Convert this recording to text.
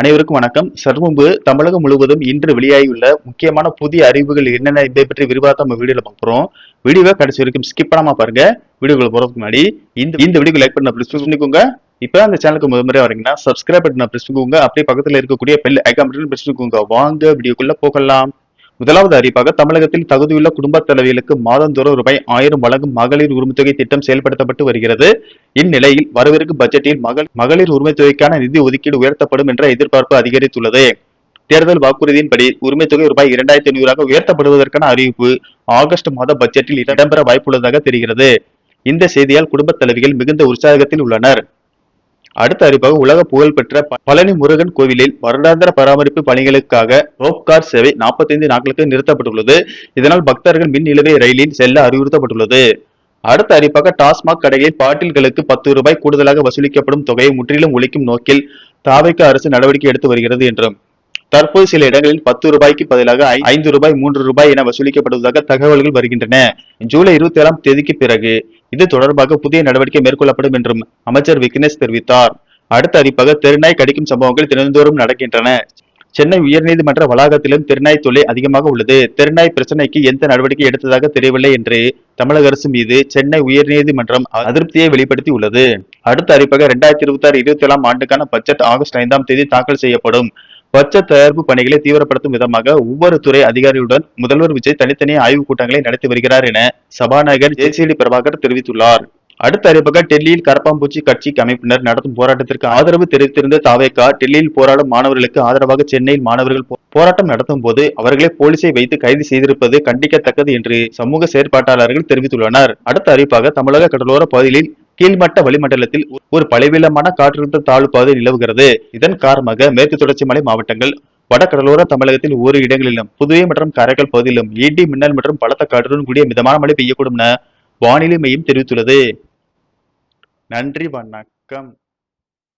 அனைவருக்கும் வணக்கம். சற்று தமிழகம் முழுவதும் இன்று வெளியாகியுள்ள முக்கியமான புதிய அறிவுகள் என்னென்ன இதை பற்றி விரிவாக நம்ம வீடியோல பார்க்குறோம். வீடியோவை கடைசி வரைக்கும் ஸ்கிப் பண்ணாம பாருங்க. வீடியோக்குள்ள போறதுக்கு முன்னாடி இந்த வீடியோக்கு லைக் பண்ண பிரஸ் பண்ணிக்கோங்க. இப்ப அந்த சேனலுக்கு முதல் வரீங்கன்னா சப்ஸ்கிரைப் பட்டனை பிரஸ் பண்ணிக்கோங்க. அப்படியே பக்கத்துல இருக்கக்கூடிய பெல் ஐகான் பட்டனை பிரஸ் பண்ணிக்கோங்க. வாங்க வீடியோக்குள்ள போகலாம். முதலாவது அறிவிப்பாக தமிழகத்தில் தகுதியுள்ள குடும்ப தலைவிகளுக்கு மாதந்தோறும் ரூபாய் 1000 வழங்கும் மகளிர் உரிமைத்தொகை திட்டம் செயல்படுத்தப்பட்டு வருகிறது. இந்நிலையில் வரவிருக்கும் பட்ஜெட்டில் மகளிர் உரிமைத்தொகைக்கான நிதி ஒதுக்கீடு உயர்த்தப்படும் என்ற எதிர்பார்ப்பு அதிகரித்துள்ளது. தேர்தல் வாக்குறுதியின்படி உரிமைத்தொகை ரூபாய் 2500 உயர்த்தப்படுவதற்கான அறிவிப்பு ஆகஸ்ட் மாத பட்ஜெட்டில் இடம்பெற வாய்ப்புள்ளதாக தெரிகிறது. இந்த செய்தியால் குடும்ப தலைவிகள் மிகுந்த உற்சாகத்தில் உள்ளனர். அடுத்த அறிவிப்பாக உலக புகழ்பெற்ற பழனி முருகன் கோவிலில் வருடாந்திர பராமரிப்பு பணிகளுக்காக ரோப் கார் சேவை 45 நாட்களுக்கு நிறுத்தப்பட்டுள்ளது. இதனால் பக்தர்கள் மின் நிலுவை ரயிலில் செல்ல அறிவுறுத்தப்பட்டுள்ளது. அடுத்த அறிவிப்பாக டாஸ்மாக் கடைகளில் பாட்டில்களுக்கு 10 ரூபாய் கூடுதலாக வசூலிக்கப்படும் தொகையை முற்றிலும் ஒழிக்கும் நோக்கில் தாவேகா அரசு நடவடிக்கை எடுத்து வருகிறது என்றும் தற்போது சில இடங்களில் 10 ரூபாய்க்கு பதிலாக 5 ரூபாய் 3 ரூபாய் என வசூலிக்கப்படுவதாக தகவல்கள் வருகின்றன. ஜூலை 27ஆம் தேதிக்கு பிறகு இது தொடர்பாக புதிய நடவடிக்கை மேற்கொள்ளப்படும் என்றும் அமைச்சர் விக்னேஷ் தெரிவித்தார். அடுத்த அறிவிப்பாக தெருநாய் கடிக்கும் சம்பவங்கள் தினந்தோறும் நடக்கின்றன. சென்னை உயர்நீதிமன்ற வளாகத்திலும் தெருநாய் தொல்லை அதிகமாக உள்ளது. தெருநாய் பிரச்சனைக்கு எந்த நடவடிக்கை எடுத்ததாக தெரியவில்லை என்று தமிழக அரசு மீது சென்னை உயர்நீதிமன்றம் அதிருப்தியை வெளிப்படுத்தி உள்ளது. அடுத்த அறிவிப்பாக 2026-27ஆம் ஆண்டுக்கான பட்ஜெட் ஆகஸ்ட் 5ஆம் தேதி தாக்கல் செய்யப்படும். பட்ஜெட் தயாரிப்பு பணிகளை தீவிரப்படுத்தும் விதமாக ஒவ்வொரு துறை அதிகாரியுடன் முதல்வர் விஜய் தனித்தனி ஆய்வுக் கூட்டங்களை நடத்தி வருகிறார் என சபாநாயகர் ஜே.சி.டி. பிரபாகர் தெரிவித்துள்ளார். அடுத்த அறிவிப்பாக டெல்லியில் கரப்பாம்பூச்சி கட்சி அமைப்பினர் நடத்தும் போராட்டத்திற்கு ஆதரவு தெரிவித்திருந்த தாவேகா டெல்லியில் போராடும் மாணவர்களுக்கு ஆதரவாக சென்னையில் மாணவர்கள் போராட்டம் நடத்தும் போது அவர்களை போலீசை வைத்து கைது செய்திருப்பது கண்டிக்கத்தக்கது என்று சமூக செயற்பாட்டாளர்கள் தெரிவித்துள்ளனர். அடுத்த அறிவிப்பாக தமிழக கடலோர பகுதியில் கீழ்மட்ட வளிமண்டலத்தில் ஒரு பலவீனமான காற்றழுத்த தாழ்வு பகுதி நிலவுகிறது. இதன் காரணமாக மேற்கு தொடர்ச்சி மலை மாவட்டங்கள் வடகடலோர தமிழகத்தில் ஓரிரு இடங்களிலும் புதுவை மற்றும் காரைக்கால் பகுதியிலும் இடி மின்னல் மற்றும் பலத்த காற்றுடன் கூடிய மிதமான மழை பெய்யக்கூடும் என வானிலை மையம் தெரிவித்துள்ளது. நன்றி, வணக்கம்.